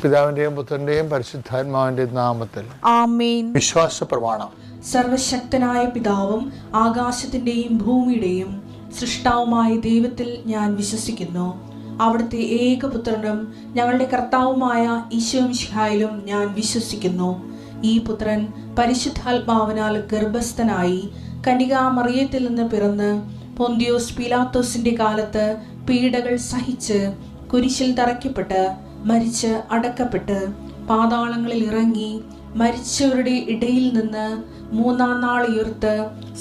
പിതാവിന്റെയും പുത്രന്റെയും പരിശുദ്ധാത്മാവിന്റെയും നാമത്തിൽ ആമേൻ. വിശ്വാസ പ്രമാണം. സർവശക്തനായ പിതാവും ആകാശത്തിന്റെയും ഭൂമിയുടെയും സൃഷ്ടാവുമായ ദൈവത്തിൽ ഞാൻ വിശ്വസിക്കുന്നു. അവിടുത്തെ ഏകപുത്രനും ഞങ്ങളുടെ കർത്താവുമായ ഈശോ മിശിഹായിലും ഞാൻ വിശ്വസിക്കുന്നു. ഈ പുത്രൻ പരിശുദ്ധാത്മാവിനാൽ ഗർഭസ്ഥനായി കന്യകാമറിയത്തിൽ നിന്ന് പിറന്ന് പൊന്തിയോസ് പീലാത്തോസിന്റെ കാലത്ത് പീഡകൾ സഹിച്ച് കുരിശിൽ തറയ്ക്കപ്പെട്ട് മരിച്ച് അടക്കപ്പെട്ട് പാതാളങ്ങളിൽ ഇറങ്ങി മരിച്ചവരുടെ ഇടയിൽ നിന്ന് മൂന്നാം നാൾ ഉയർത്ത്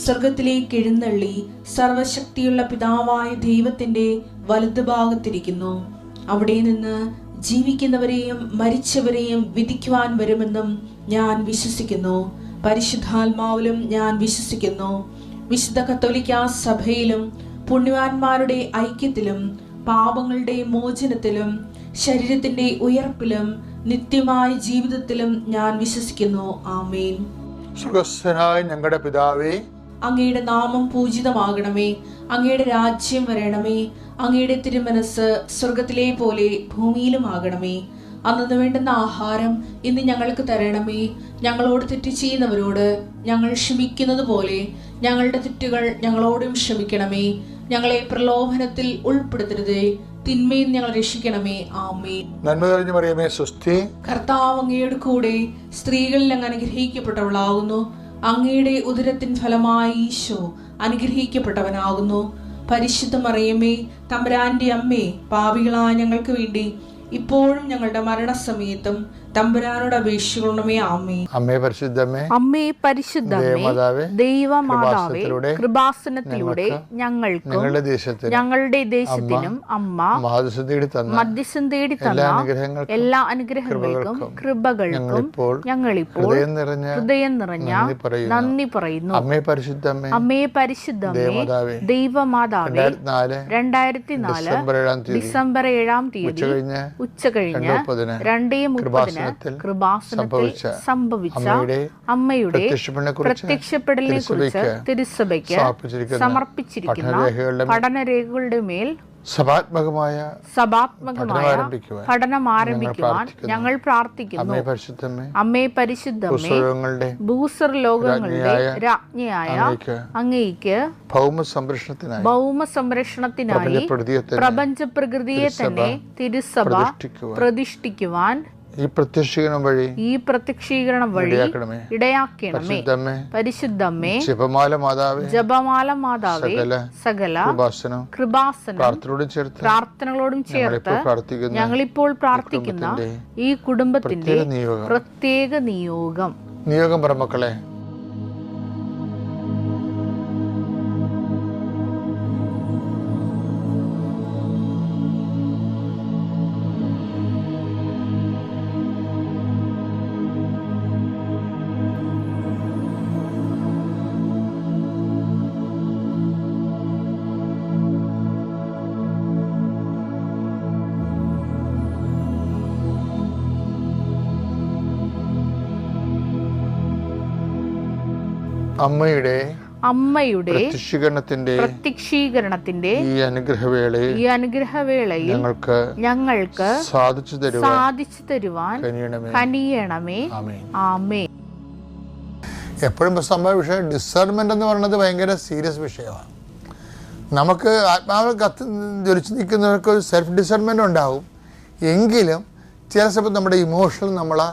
സ്വർഗത്തിലേക്ക് എഴുന്നള്ളി സർവശക്തിയുള്ള പിതാവായ ദൈവത്തിന്റെ വലതുഭാഗത്തിരിക്കുന്നു. അവിടെ നിന്ന് ജീവിക്കുന്നവരെയും മരിച്ചവരെയും വിധിക്കുവാൻ വരുമെന്നും ഞാൻ വിശ്വസിക്കുന്നു. പരിശുദ്ധാത്മാവിലും ഞാൻ വിശ്വസിക്കുന്നു. വിശുദ്ധ കത്തോലിക്കാ സഭയിലും പുണ്യവാന്മാരുടെ ഐക്യത്തിലും പാപങ്ങളുടെ മോചനത്തിലും ശരീരത്തിന്റെ ഉയർപ്പിലും നിത്യമായ ജീവിതത്തിലും ഞാൻ വിശ്വസിക്കുന്നു. ആമേൻ. സ്വർഗ്ഗസ്ഥനായ ഞങ്ങളുടെ പിതാവേ, അങ്ങയുടെ നാമം പൂജിതമാകണമേ. അങ്ങയുടെ രാജ്യം വരണമേ. അങ്ങയുടെ തിരുമനസ് സ്വർഗത്തിലെ പോലെ ഭൂമിയിലും ആകണമേ. അന്നു വേണ്ടുന്ന ആഹാരം ഇന്ന് ഞങ്ങൾക്ക് തരണമേ. ഞങ്ങളോട് തെറ്റ് ചെയ്യുന്നവരോട് ഞങ്ങൾ ക്ഷമിക്കുന്നത് പോലെ ഞങ്ങളുടെ തെറ്റുകൾ ഞങ്ങളോടും ക്ഷമിക്കണമേ. ഞങ്ങളെ പ്രലോഭനത്തിൽ ഉൾപ്പെടുത്തരുതേ, തിന്മയിൽ ഞങ്ങൾ രക്ഷിക്കണമേ. ആമേൻ. നന്മ നിറഞ്ഞ മറിയമേ, സ്വസ്തി. കർത്താവ് അങ്ങയുടെ കൂടെ സ്ത്രീകളിൽ അങ്ങ് അനുഗ്രഹിക്കപ്പെട്ടവളാകുന്നു. അങ്ങയുടെ ഉദരത്തിൻ ഫലമായി ഈശോ അനുഗ്രഹിക്കപ്പെട്ടവനാകുന്നു. പരിശുദ്ധ മറിയമേ, തമ്പുരാന്റെ അമ്മേ, പാപികളായ ഞങ്ങൾക്ക് വേണ്ടി ഇപ്പോഴും ഞങ്ങളുടെ മരണസമയത്തും തമ്പുരാനോട് അപേക്ഷിക്കണമേ. ആമേൻ. അമ്മേ പരിശുദ്ധമേ, അമ്മേ പരിശുദ്ധമേ, ദൈവമാതാവേ, കൃപാസനത്തിലൂടെ ഞങ്ങൾക്കും ഞങ്ങളുടെ ദേശത്തിനും അമ്മ മധ്യസ്ഥം തേടി തന്ന എല്ലാ അനുഗ്രഹങ്ങൾക്കും കൃപകൾക്കും ഞങ്ങളിപ്പോൾ ഹൃദയം നിറഞ്ഞ നന്ദി പറയുന്നു. അമ്മേ പരിശുദ്ധമേ, അമ്മേ പരിശുദ്ധമേ, ദൈവമാതാവേ, 2004 ഡിസംബർ 7 തീയതി ഉച്ചകഴിഞ്ഞ് 2:30 കൃപാസനത്തിൽ സംഭവിച്ച അമ്മയുടെ പ്രത്യക്ഷപ്പെടലിനെ കുറിച്ച് തിരുസഭയ്ക്ക് സമർപ്പിച്ചിരിക്കുന്ന പഠനരേഖകളുടെ മേൽ സഭാത്മകമായ പഠനം ആരംഭിക്കുവാൻ ഞങ്ങൾ പ്രാർത്ഥിക്കുന്നു. അമ്മേ പരിശുദ്ധമേ, ഭൂസർ ലോകങ്ങളുടെ രാജ്ഞിയായ അങ്ങേയ്ക്ക് ഭൗമ സംരക്ഷണത്തിനായി പ്രപഞ്ച പ്രകൃതിയെ തന്നെ തിരുസഭ പ്രതിഷ്ഠിക്കുവാൻ ഈ പ്രത്യക്ഷീകരണം വഴി ഇടയാക്കണമേ. പരിശുദ്ധമേ, ജപമാല മാതാവേ, സകല കൃപാസനം പ്രാർത്ഥനകളോടും ചേർത്ത് ഞങ്ങളിപ്പോൾ പ്രാർത്ഥിക്കുന്ന ഈ കുടുംബത്തിന്റെ പ്രത്യേക നിയോഗം പറമക്കളെ, അമ്മയുടെ പ്രത്യക്ഷീകരണത്തിന്റെ ഈ അനുഗ്രഹവേളയിൽ ഞങ്ങൾക്ക് സാധിച്ചു തരുവാൻ കനിയണമേ. ആമേൻ. എപ്പോഴും സംഭവ വിഷയം ഡിസേർമെന്റ് എന്ന് പറയുന്നത് ഭയങ്കര സീരിയസ് വിഷയമാണ്. നമുക്ക് ആത്മാവിൽ ജ്വലിച്ച് നിൽക്കുന്നവർക്ക് ഒരു സെൽഫ് ഡിസേർമെന്റ് ഉണ്ടാവും. എങ്കിലും ചില സമയത്ത് നമ്മുടെ ഇമോഷണൽ നമ്മളെ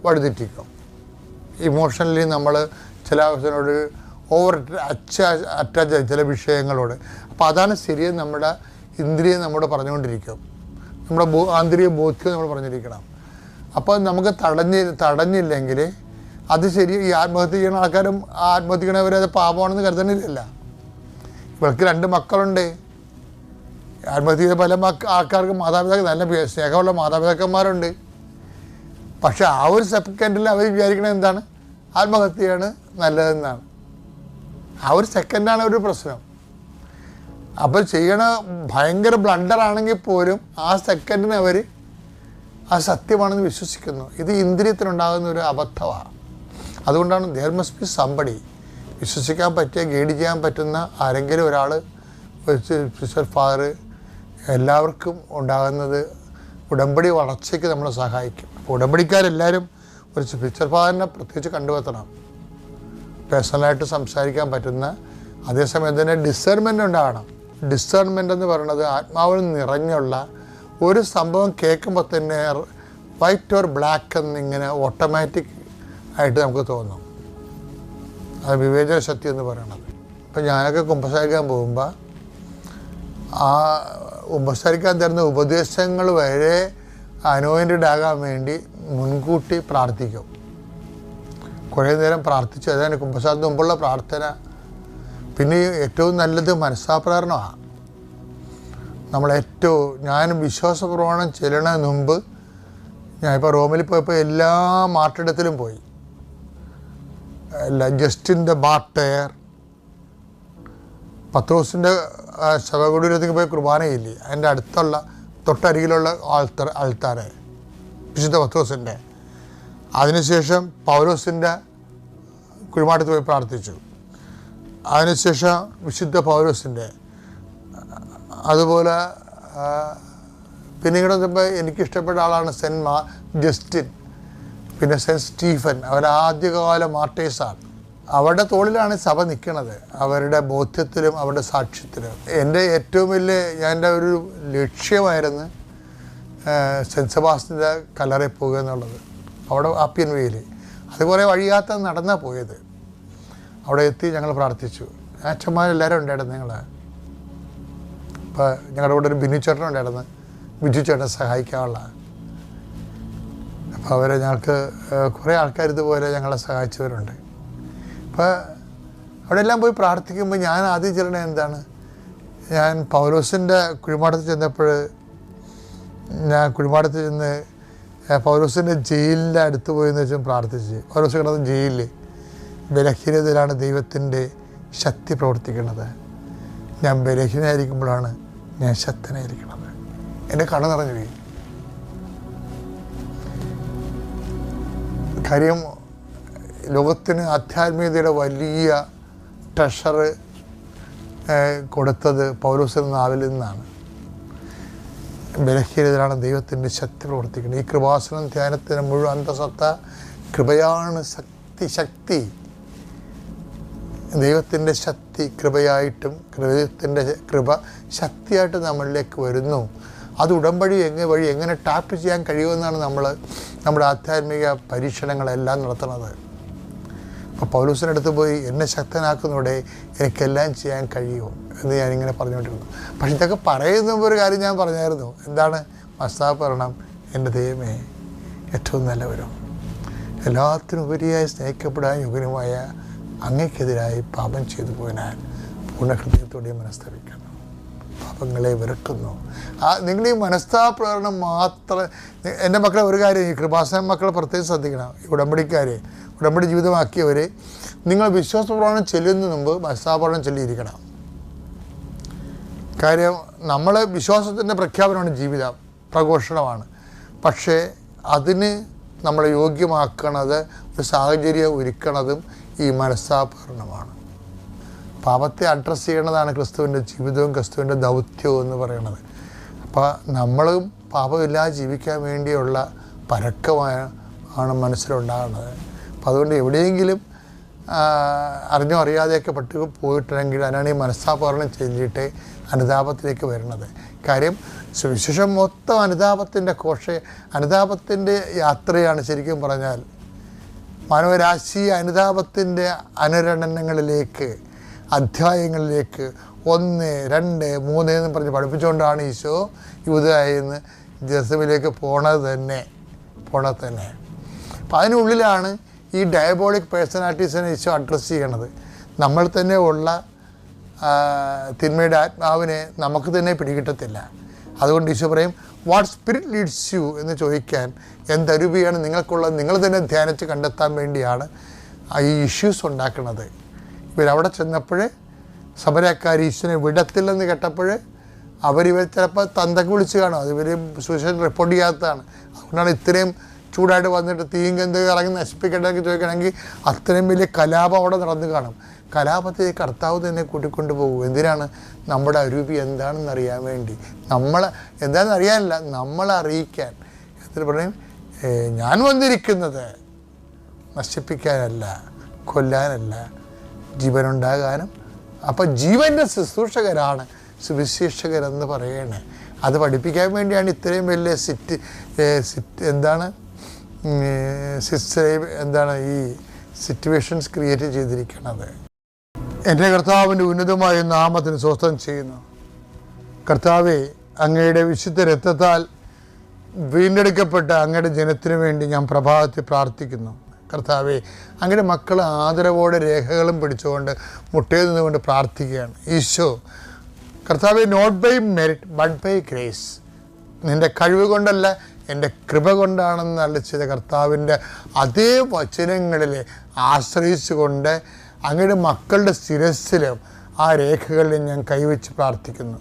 വഴിതെറ്റിക്കും. ഇമോഷണലി നമ്മൾ ചില ആവശ്യത്തിനോട് ഓവർ അറ്റാച്ച് ചില വിഷയങ്ങളോട്. അപ്പോൾ അതാണ് ശരിയും നമ്മുടെ ഇന്ദ്രിയം നമ്മോട് പറഞ്ഞുകൊണ്ടിരിക്കും, നമ്മുടെ ആന്തരിക ബോധ്യം നമ്മൾ പറഞ്ഞിരിക്കണം. അപ്പോൾ നമുക്ക് തടഞ്ഞില്ലെങ്കിൽ അത് ശരി. ഈ ആത്മഹത്യ ചെയ്യുന്ന ആൾക്കാരും ആത്മഹത്യ ചെയ്യണവരെ അത് പാപമാണെന്ന് കരുതണില്ലല്ല. ഇവർക്ക് 2 മക്കളുണ്ട്. ആത്മഹത്യ ചെയ്ത പല ആൾക്കാർക്ക് മാതാപിതാക്കൾ നല്ല സ്നേഹമുള്ള മാതാപിതാക്കന്മാരുണ്ട്. പക്ഷെ ആ ഒരു സെക്കൻഡിൽ അവർ വിചാരിക്കണത് എന്താണ്? ആത്മഹത്യയാണ് നല്ലതെന്നാണ്. ആ ഒരു സെക്കൻഡാണ് ഒരു പ്രശ്നം. അപ്പോൾ ചെയ്യണ ഭയങ്കര ബ്ലണ്ടറാണെങ്കിൽ പോലും ആ സെക്കൻഡിന് അവർ ആ സത്യമാണെന്ന് വിശ്വസിക്കുന്നു. ഇത് ഇന്ദ്രിയത്തിനുണ്ടാകുന്ന ഒരു അബദ്ധമാണ്. അതുകൊണ്ടാണ് there must be somebody, വിശ്വസിക്കാൻ പറ്റിയ ഗൈഡ് ചെയ്യാൻ പറ്റുന്ന ആരെങ്കിലും ഒരാൾ, ഫാദർ, എല്ലാവർക്കും ഉണ്ടാകുന്നത് ഉടമ്പടി വളർച്ചയ്ക്ക് നമ്മളെ സഹായിക്കും. അപ്പോൾ ഉടമ്പടിക്കാരെല്ലാവരും ഒരു സ്പിരിച്വൽ ഫാദറിനെ പ്രത്യേകിച്ച് കണ്ടുവെത്തണം. പേഴ്സണലായിട്ട് സംസാരിക്കാൻ പറ്റുന്ന, അതേസമയം തന്നെ ഡിസേൺമെൻ്റ് ഉണ്ടാകണം. ഡിസേൺമെൻ്റ് എന്ന് പറയുന്നത് ആത്മാവിൽ നിറഞ്ഞുള്ള ഒരു സംഭവം കേൾക്കുമ്പോൾ തന്നെ വൈറ്റ് ഓർ ബ്ലാക്ക് എന്നിങ്ങനെ ഓട്ടോമാറ്റിക് ആയിട്ട് നമുക്ക് തോന്നും. അത് വിവേചന ശക്തി എന്ന് പറയുന്നത്. ഇപ്പം ഞാനൊക്കെ കുമ്പസാരിക്കാൻ പോകുമ്പോൾ ആ കുമ്പസാരിക്കാൻ തരുന്ന ഉപദേശങ്ങൾ വരെ അനോയിൻറ്റഡ് ആകാൻ വേണ്ടി മുൻകൂട്ടി പ്രാർത്ഥിക്കും. കുറേ നേരം പ്രാർത്ഥിച്ചു. അതാണ് കുമ്പസാരത്തിന് മുമ്പുള്ള പ്രാർത്ഥന. പിന്നെ ഏറ്റവും നല്ലത് മനസ്സാപ്രകരണമാണ്. ഞാൻ വിശ്വാസപ്രമാണം ചെല്ലണതിന് മുമ്പ് ഞാനിപ്പോൾ റോമിൽ പോയപ്പോൾ എല്ലാ മാർട്ടിടത്തിലും പോയി. ജസ്റ്റിൻ ദ മാർട്ടയർ, പത്രോസിൻ്റെ ശവകുടീരത്തിൽ പോയി കുർബാനയില്ലേ, അതിൻ്റെ അടുത്തുള്ള തൊട്ടരികിലുള്ള ആൾത്താരെ വിശുദ്ധ പത്രോസിൻ്റെ. അതിനുശേഷം പൗലോസിൻ്റെ കുഴിമാടത്ത് പോയി പ്രാർത്ഥിച്ചു. അതിനുശേഷം വിശുദ്ധ പൗലോസിൻ്റെ. അതുപോലെ പിന്നീട് വന്നപ്പോൾ എനിക്കിഷ്ടപ്പെട്ട ആളാണ് ജസ്റ്റിൻ, പിന്നെ സെൻറ്റ് സ്റ്റീഫൻ. അവരാദ്യകാല മാർട്ടേഴ്സാണ്. അവരുടെ തോളിലാണ് സഭ നിൽക്കുന്നത്, അവരുടെ ബോധ്യത്തിലും അവരുടെ സാക്ഷ്യത്തിലും. എൻ്റെ ഏറ്റവും വലിയ എൻ്റെ ഒരു ലക്ഷ്യമായിരുന്നു സെൻറ്റ് സെബാസ്റ്റ്യൻ്റെ കല്ലറയിൽ പോകുക എന്നുള്ളത്. അവിടെ ആപ്യൻ വേയിൽ അത് കുറേ വഴിയാത്ത നടന്നാണ് പോയത്. അവിടെ എത്തി ഞങ്ങൾ പ്രാർത്ഥിച്ചു. അച്ഛന്മാരെല്ലാവരും ഉണ്ടായിരുന്നു. ഞങ്ങൾ ഇപ്പോൾ ഞങ്ങളുടെ കൂടെ ഒരു ബിനു ചേട്ടൻ ഉണ്ടായിരുന്നു, ബിജു ചേട്ടനെ സഹായിക്കാനുള്ള. അപ്പോൾ അവരെ ഞങ്ങൾക്ക് കുറേ ആൾക്കാർ ഇതുപോലെ ഞങ്ങളെ സഹായിച്ചവരുണ്ട്. അപ്പോൾ അവിടെ എല്ലാം പോയി പ്രാർത്ഥിക്കുമ്പോൾ ഞാൻ ആദ്യം ചെല്ലണത് എന്താണ്, ഞാൻ പൗലോസിൻ്റെ കുഴിമാടത്ത് ചെന്നപ്പോൾ ഞാൻ കുഴിമാടത്ത് ചെന്ന് പൗലോസിൻ്റെ ജയിലിൻ്റെ അടുത്ത് പോയെന്ന് വെച്ചാൽ പ്രാർത്ഥിച്ച്. പൗലോസ് കിടന്ന ജയിലിൽ ബലഹീനതയിലാണ് ദൈവത്തിൻ്റെ ശക്തി പ്രവർത്തിക്കുന്നത്. ഞാൻ ബലഹീനമായിരിക്കുമ്പോഴാണ് ഞാൻ ശക്തനായിരിക്കുന്നത്. എൻ്റെ കണ്ണ് നിറഞ്ഞു പോയി. കാര്യം ലോകത്തിന് ആധ്യാത്മികതയുടെ വലിയ ട്രഷർ കൊടുത്തത് പൗലോസിൻ്റെ നാവിൽ നിന്നാണ്. ബലഹീനതയിലാണ് ദൈവത്തിൻ്റെ ശക്തി പ്രവർത്തിക്കുന്നത്. ഈ കൃപാസനം ധ്യാനത്തിന് മുഴുവൻ അന്തസത്ത കൃപയാണ്. ശക്തി ദൈവത്തിൻ്റെ ശക്തി കൃപയായിട്ടും ദൈവത്തിൻ്റെ കൃപ ശക്തിയായിട്ട് നമ്മളിലേക്ക് വരുന്നു. അത് ഉടമ്പടി വഴി എങ്ങനെ ടാപ്പ് ചെയ്യാൻ കഴിയുമെന്നാണ് നമ്മുടെ ആധ്യാത്മിക പരീക്ഷണങ്ങളെല്ലാം നടത്തുന്നത്. അപ്പോൾ പൗലോസിൻ്റെ അടുത്ത് പോയി എന്നെ ശക്തനാക്കുന്നതോടെ എനിക്കെല്ലാം ചെയ്യാൻ കഴിയുമോ എന്ന് ഞാനിങ്ങനെ പറഞ്ഞുകൊണ്ടിരുന്നു. പക്ഷെ ഇതൊക്കെ പറയുന്ന ഒരു കാര്യം ഞാൻ പറഞ്ഞായിരുന്നു. എന്താണ്? മസ്താപരണം എൻ്റെ ദൈവമേ ഏറ്റവും നല്ലവരും എല്ലാത്തിനും ഉപരിയായി സ്നേഹിക്കപ്പെടാൻ യോഗ്യനുമായ അങ്ങയ്ക്കെതിരായി പാപം ചെയ്തു പോയനാൽ പൂർണ്ണ ഹൃദയത്തോടെ മനസ്തപിക്കുന്നു, പാപങ്ങളെ വെറുക്കുന്നു. നിങ്ങൾ ഈ മനസ്താപ്രകരണം മാത്രം. എൻ്റെ മക്കളെ ഒരു കാര്യം, ഈ കൃപാസന മക്കളെ പ്രത്യേകം ശ്രദ്ധിക്കണം. ഈ ഉടമ്പടി ജീവിതമാക്കിയവർ, നിങ്ങൾ വിശ്വാസപ്രമാണം ചെല്ലുന്നതിന് മുമ്പ് മനസ്താപ്രകരണം ചൊല്ലിയിരിക്കണം. കാര്യം നമ്മൾ വിശ്വാസത്തിൻ്റെ പ്രഖ്യാപനമാണ് ജീവിതം, പ്രഘോഷണമാണ്. പക്ഷേ അതിന് നമ്മളെ യോഗ്യമാക്കണത്, ഒരു സാഹചര്യം ഒരുക്കണതും ഈ മനസ്താപകരണമാണ്. പാപത്തെ അഡ്രസ്സ് ചെയ്യണതാണ് ക്രിസ്തുവിൻ്റെ ജീവിതവും ക്രിസ്തുവിൻ്റെ ദൗത്യവും എന്ന് പറയുന്നത്. അപ്പോൾ നമ്മളും പാപമില്ലാതെ ജീവിക്കാൻ വേണ്ടിയുള്ള പരക്കമാണ് മനസ്സിലുണ്ടാകുന്നത്. അപ്പം അതുകൊണ്ട് എവിടെയെങ്കിലും അറിഞ്ഞോ അറിയാതെയൊക്കെ പോയിട്ടുണ്ടെങ്കിൽ അതിനാണ് ഈ മനസ്താപകരണം ചെയ്തിട്ട് അനുതാപത്തിലേക്ക് വരുന്നത്. കാര്യം സുവിശേഷം മൊത്തം അനുതാപത്തിൻ്റെ യാത്രയാണ്. ശരിക്കും പറഞ്ഞാൽ മാനവരാശി അനുതാപത്തിൻ്റെ അനുരണനങ്ങളിലേക്ക്, അധ്യായങ്ങളിലേക്ക് 1, 2, 3 എന്ന് പറഞ്ഞ് പഠിപ്പിച്ചുകൊണ്ടാണ് ഈശോ യൂദയായിന്ന് ജെറുസലേമിലേക്ക് പോണത് തന്നെ. അപ്പം അതിനുള്ളിലാണ് ഈ ഡയബോളിക് പേഴ്സണാലിറ്റീസിനെ ഈശോ അഡ്രസ്സ് ചെയ്യണത്. നമ്മൾ തന്നെ ഉള്ള തിന്മയുടെ ആത്മാവിനെ നമുക്ക് തന്നെ പിടികിട്ടത്തില്ല. അതുകൊണ്ട് ഈശോ പറയും, വാട്ട് സ്പിരിറ്റ് ലീഡ്സ് യു എന്ന് ചോദിക്കാൻ എന്തരൂപിയാണ് നിങ്ങൾക്കുള്ളത്, നിങ്ങൾ തന്നെ ധ്യാനിച്ച് കണ്ടെത്താൻ വേണ്ടിയാണ് ഈ ഇഷ്യൂസ് ഉണ്ടാക്കുന്നത്. ഇവരവിടെ ചെന്നപ്പോൾ സമരക്കാർ ഈശോനെ വിടത്തില്ലെന്ന് കേട്ടപ്പോൾ അവരിവർ ചിലപ്പോൾ തന്തക്ക് വിളിച്ച് കാണും. അത് ഇവർ സുവിശേഷം റിപ്പോർട്ട് ചെയ്യാത്തതാണ്. അതുകൊണ്ടാണ് ഇത്രയും ചൂടായിട്ട് വന്നിട്ട് തീയും ഗന്ധം ഇറങ്ങി നശിപ്പിക്കണമെങ്കിൽ ചോദിക്കണമെങ്കിൽ അത്രയും വലിയ കലാപം അവിടെ നടന്നു കാണും. കലാപത്തിൽ കർത്താവ് തന്നെ കൂട്ടിക്കൊണ്ട് പോകും. എന്തിനാണ്? നമ്മുടെ അരൂപി എന്താണെന്ന് അറിയാൻ വേണ്ടി. എന്താണെന്ന് അറിയാനല്ല, നമ്മളെ അറിയിക്കാൻ. എന്നിട്ട് പറയും, ഞാൻ വന്നിരിക്കുന്നത് നശിപ്പിക്കാനല്ല, കൊല്ലാനല്ല, ജീവനുണ്ടാകാനും. അപ്പം ജീവൻ്റെ ശുശ്രൂഷകരാണ് സുവിശേഷകരെന്ന് പറയണേ. അത് പഠിപ്പിക്കാൻ വേണ്ടിയാണ് ഇത്രയും വലിയ ഈ സിറ്റുവേഷൻസ് ക്രിയേറ്റ് ചെയ്തിരിക്കുന്നത്. എൻ്റെ കർത്താവിൻ്റെ ഉന്നതമായ നാമത്തിന് സ്വസ്ഥം ചെയ്യുന്നു. കർത്താവെ, അങ്ങയുടെ വിശുദ്ധ രക്തത്താൽ വീണ്ടെടുക്കപ്പെട്ട അങ്ങയുടെ ജനത്തിനു വേണ്ടി ഞാൻ പ്രഭാതത്തിൽ പ്രാർത്ഥിക്കുന്നു. കർത്താവെ, അങ്ങയുടെ മക്കൾ ആദരവോടെ രേഖകളും പിടിച്ചുകൊണ്ട് മുട്ടയിൽ നിന്നുകൊണ്ട് പ്രാർത്ഥിക്കുകയാണ്. ഈശോ കർത്താവെ, not by merit but by grace, നിൻ്റെ കഴിവ് കൊണ്ടല്ല എൻ്റെ കൃപ കൊണ്ടാണെന്ന് അരുളി ചെയ്ത കർത്താവിൻ്റെ അതേ വചനങ്ങളിൽ ആശ്രയിച്ചുകൊണ്ട് അങ്ങയുടെ മക്കളുടെ ശിരസ്സിലും ആ രേഖകളിലും ഞാൻ കൈവച്ച് പ്രാർത്ഥിക്കുന്നു.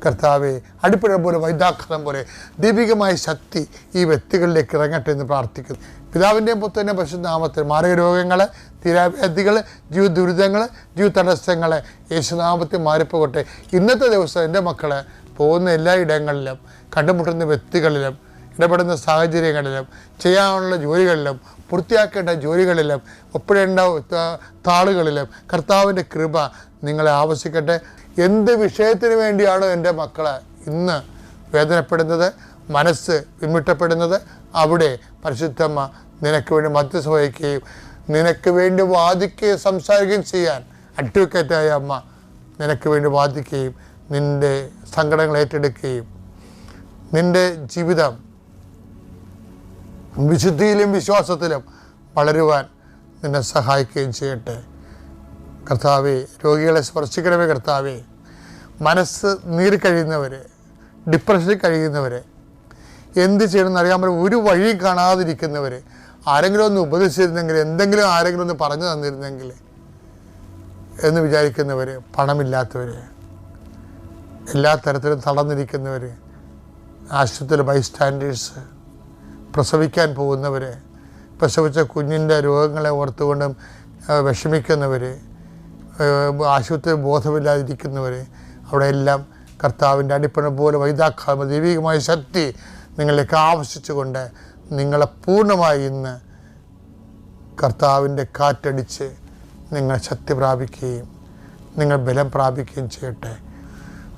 കർത്താവെ, അടിപ്പുഴ പോലെ വൈദാഘാതം പോലെ ദീപികമായ ശക്തി ഈ വ്യക്തികളിലേക്ക് ഇറങ്ങട്ടെ എന്ന് പ്രാർത്ഥിക്കുന്നു. പിതാവിൻ്റെയും പുത്രൻ്റെയും പരിശുദ്ധനാമത്തിൽ മാരക രോഗങ്ങൾ, തീരാവ്യാധികൾ, ജീവ ദുരിതങ്ങൾ, ജീവ തടസ്സങ്ങൾ യേശുനാമത്തിൽ മാറിപ്പോകട്ടെ. ഇന്നത്തെ ദിവസം എൻ്റെ മക്കളെ പോകുന്ന എല്ലാ ഇടങ്ങളിലും, കണ്ടുമുട്ടുന്ന വ്യക്തികളിലും, ഇടപെടുന്ന സാഹചര്യങ്ങളിലും, ചെയ്യാനുള്ള ജോലികളിലും, പൂർത്തിയാക്കേണ്ട ജോലികളിലും, ഒപ്പിടേണ്ട താളുകളിലും കർത്താവിൻ്റെ കൃപ നിങ്ങളെ ആവശ്യിക്കട്ടെ. എന്ത് വിഷയത്തിന് വേണ്ടിയാണോ എൻ്റെ മക്കളെ ഇന്ന് വേദനപ്പെടുന്നത്, മനസ്സ് വിമ്മിട്ടപ്പെടുന്നത്, അവിടെ പരിശുദ്ധമ്മ നിനക്ക് വേണ്ടി മധ്യസ്ഥ വഹിക്കുകയും നിനക്ക് വേണ്ടി വാദിക്കുകയും സംസാരിക്കുകയും ചെയ്യാൻ അഡ്വക്കേറ്റായ അമ്മ നിനക്ക് വേണ്ടി വാദിക്കുകയും നിൻ്റെ സങ്കടങ്ങൾ ഏറ്റെടുക്കുകയും നിൻ്റെ ജീവിതം വിശുദ്ധിയിലും വിശ്വാസത്തിലും വളരുവാൻ നിന്നെ സഹായിക്കുകയും ചെയ്യട്ടെ. കർത്താവെ, രോഗികളെ സ്പർശിക്കണമേ. കർത്താവെ, മനസ്സ് നീറി കഴിയുന്നവർ, ഡിപ്രഷനിൽ കഴിയുന്നവർ, എന്ത് ചെയ്യണമെന്ന് അറിയാൻ പറ്റും ഒരു വഴി കാണാതിരിക്കുന്നവർ, ആരെങ്കിലും ഒന്ന് ഉപദേശിച്ചിരുന്നെങ്കിൽ, എന്തെങ്കിലും ആരെങ്കിലും ഒന്ന് പറഞ്ഞു തന്നിരുന്നെങ്കിൽ എന്ന് വിചാരിക്കുന്നവർ, പണമില്ലാത്തവർ, എല്ലാ തരത്തിലും തളർന്നിരിക്കുന്നവർ, ആശുപത്രിയിലെ ബൈസ്റ്റാൻഡേഴ്സ്, പ്രസവിക്കാൻ പോകുന്നവർ, പ്രസവിച്ച കുഞ്ഞിൻ്റെ രോഗങ്ങളെ ഓർത്തുകൊണ്ടും വിഷമിക്കുന്നവർ, ആശുപത്രി ബോധമില്ലാതിരിക്കുന്നവർ, അവിടെയെല്ലാം കർത്താവിൻ്റെ അടിപ്പണ പോലെ വൈദാഘാതം ദൈവികമായ ശക്തി നിങ്ങളിലേക്ക് ആവശ്യിച്ചുകൊണ്ട് നിങ്ങളെ പൂർണ്ണമായി ഇന്ന് കർത്താവിൻ്റെ കാറ്റടിച്ച് നിങ്ങൾ ശക്തി പ്രാപിക്കുകയും നിങ്ങൾ ബലം പ്രാപിക്കുകയും ചെയ്യട്ടെ.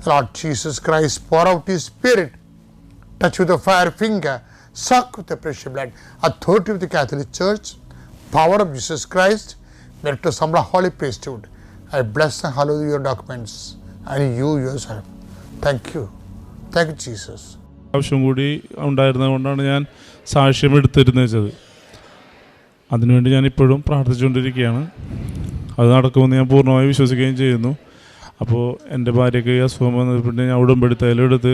Lord Jesus Christ, pour out His Spirit, touch with a fire finger, suck with the precious blood, authority of the Catholic Church, power of Jesus Christ, merit to some holy priesthood. I bless and hallow your documents and you yourself. Thank you. Thank you, Jesus. ആവശ്യം കൂടി ഉണ്ടായിരുന്നതുകൊണ്ടാണ് ഞാൻ സാക്ഷ്യം എടുത്തിരുന്നത് വെച്ചത്. അതിനുവേണ്ടി ഞാൻ ഇപ്പോഴും പ്രാർത്ഥിച്ചുകൊണ്ടിരിക്കുകയാണ്. അത് നടക്കുമെന്ന് ഞാൻ പൂർണ്ണമായി വിശ്വസിക്കുകയും ചെയ്യുന്നു. അപ്പോൾ എൻ്റെ ഭാര്യയ്ക്ക് അസുഖം വന്നപ്പോൾ ഞാൻ ഉടമ്പടിത്തയിലെടുത്ത്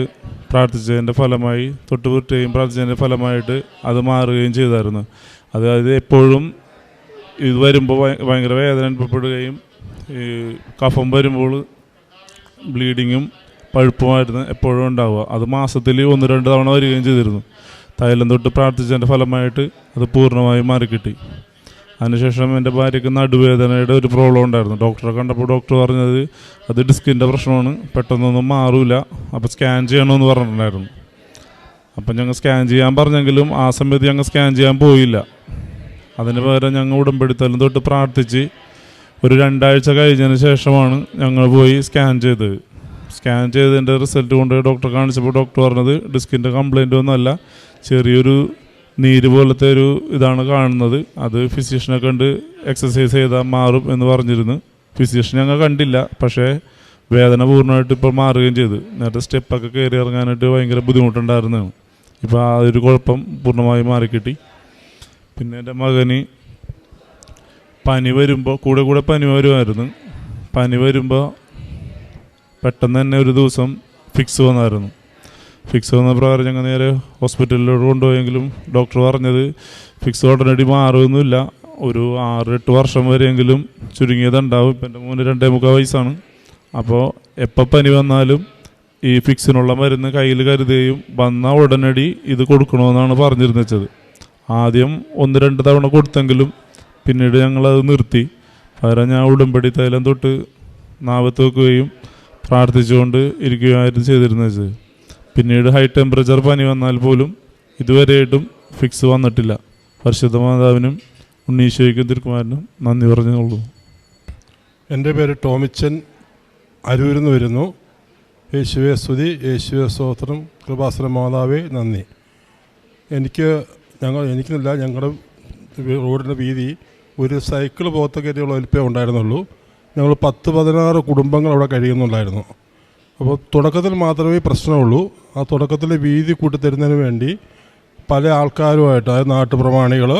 പ്രാർത്ഥിച്ചതിൻ്റെ ഫലമായി, തൊട്ടുപുറ്റുകയും പ്രാർത്ഥിച്ചതിൻ്റെ ഫലമായിട്ട് അത് മാറുകയും ചെയ്തായിരുന്നു. അതായത് എപ്പോഴും ഇത് വരുമ്പോൾ ഭയങ്കര വേദന അനുഭവപ്പെടുകയും ഈ കഫം വരുമ്പോൾ ബ്ലീഡിങ്ങും പഴുപ്പുമായിരുന്നു എപ്പോഴും ഉണ്ടാവുക. അത് മാസത്തിൽ 1-2 തവണ വരികയും ചെയ്തിരുന്നു. തൈലം തൊട്ട് പ്രാർത്ഥിച്ചതിൻ്റെ ഫലമായിട്ട് അത് പൂർണ്ണമായും മാറിക്കിട്ടി. അതിനുശേഷം എൻ്റെ ഭാര്യയ്ക്ക് നടുവേദനയുടെ ഒരു പ്രോബ്ലം ഉണ്ടായിരുന്നു. ഡോക്ടറെ കണ്ടപ്പോൾ ഡോക്ടർ പറഞ്ഞത് അത് ഡിസ്കിൻ്റെ പ്രശ്നമാണ്, പെട്ടെന്നൊന്നും മാറില്ല, അപ്പോൾ സ്കാൻ ചെയ്യണമെന്ന് പറഞ്ഞിട്ടുണ്ടായിരുന്നു. അപ്പം ഞങ്ങൾ സ്കാൻ ചെയ്യാൻ പറഞ്ഞെങ്കിലും ആ സമയത്ത് ഞങ്ങൾ സ്കാൻ ചെയ്യാൻ പോയില്ല. അതിന് പകരം ഞങ്ങൾ ഉടമ്പടിത്തലും തൊട്ട് പ്രാർത്ഥിച്ച് ഒരു 2 ആഴ്ച കഴിഞ്ഞതിന് ശേഷമാണ് ഞങ്ങൾ പോയി സ്കാൻ ചെയ്തത്. സ്കാൻ ചെയ്തതിൻ്റെ റിസൾട്ട് കൊണ്ട് ഡോക്ടറെ കാണിച്ചപ്പോൾ ഡോക്ടർ പറഞ്ഞത് ഡിസ്കിൻ്റെ കംപ്ലൈൻ്റ് ഒന്നുമല്ല, ചെറിയൊരു നീര് പോലത്തെ ഒരു ഇതാണ് കാണുന്നത്, അത് ഫിസിഷ്യനെ കണ്ട് എക്സസൈസ് ചെയ്താൽ മാറും എന്ന് പറഞ്ഞിരുന്നു. ഫിസിഷ്യൻ ഞങ്ങൾ കണ്ടില്ല, പക്ഷേ വേദന പൂർണ്ണമായിട്ട് ഇപ്പോൾ മാറുകയും ചെയ്തു. നേരത്തെ സ്റ്റെപ്പൊക്കെ കയറി ഇറങ്ങാനായിട്ട് ഭയങ്കര ബുദ്ധിമുട്ടുണ്ടായിരുന്നതാണ്. ഇപ്പോൾ ആ ഒരു കുഴപ്പം പൂർണ്ണമായി മാറിക്കിട്ടി. പിന്നെ എൻ്റെ മകന് പനി വരുമ്പോൾ കൂടെ പനി വരുമായിരുന്നു. പനി വരുമ്പോൾ പെട്ടെന്ന് തന്നെ ഒരു ദിവസം ഫിക്സ് വന്നായിരുന്നു. ഫിക്സ് വന്ന പ്രകാരം ഞങ്ങൾ നേരെ ഹോസ്പിറ്റലിലോട്ട് കൊണ്ടുപോയെങ്കിലും ഡോക്ടർ പറഞ്ഞത് ഫിക്സ് ഉടനടി മാറുമൊന്നുമില്ല, ഒരു 6-8 വർഷം വരെയെങ്കിലും ചുരുങ്ങിയതുണ്ടാവും. ഇപ്പം എൻ്റെ മോന് 2.25 വയസ്സാണ്. അപ്പോൾ എപ്പോൾ പനി വന്നാലും ഈ ഫിക്സിനുള്ള മരുന്ന് കയ്യിൽ കരുതുകയും വന്ന ഉടനടി ഇത് കൊടുക്കണമെന്നാണ് പറഞ്ഞിരുന്നത്. ആദ്യം 1-2 തവണ കൊടുത്തെങ്കിലും പിന്നീട് ഞങ്ങളത് നിർത്തി. പകരം ഞാൻ ഉടമ്പടി തൈലം തൊട്ട് നാവത്ത് വെക്കുകയും പ്രാർത്ഥിച്ചുകൊണ്ട് ഇരിക്കുകയായിരുന്നു ചെയ്തിരുന്നത്. പിന്നീട് ഹൈ ടെമ്പറേച്ചർ പനി വന്നാൽ പോലും ഇതുവരെയായിട്ടും ഫിക്സ് വന്നിട്ടില്ല. പരിശുദ്ധ മാതാവിനും ഉണ്ണീശോയ്ക്കും തിരുക്കുമാരനും നന്ദി പറഞ്ഞുള്ളൂ. എൻ്റെ പേര് ടോമിച്ചൻ, അരൂരിൽ നിന്ന് വരുന്നു. യേശുവേ സ്തുതി, യേശുവേ സ്തോത്രം, കൃപാസന മാതാവേ നന്ദി. എനിക്കില്ല, ഞങ്ങളുടെ റോഡിൻ്റെ വീതി ഒരു സൈക്കിൾ പോകത്തക്കയുള്ള വലിപ്പേ ഉണ്ടായിരുന്നുള്ളൂ. ഞങ്ങൾ 10-16 കുടുംബങ്ങൾ അവിടെ കഴിയുന്നുണ്ടായിരുന്നു. അപ്പോൾ തുടക്കത്തിൽ മാത്രമേ പ്രശ്നമുള്ളൂ. ആ തുടക്കത്തിൽ വീതി കൂട്ടിത്തരുന്നതിന് വേണ്ടി പല ആൾക്കാരുമായിട്ട്, അതായത് നാട്ടുപ്രമാണികൾ,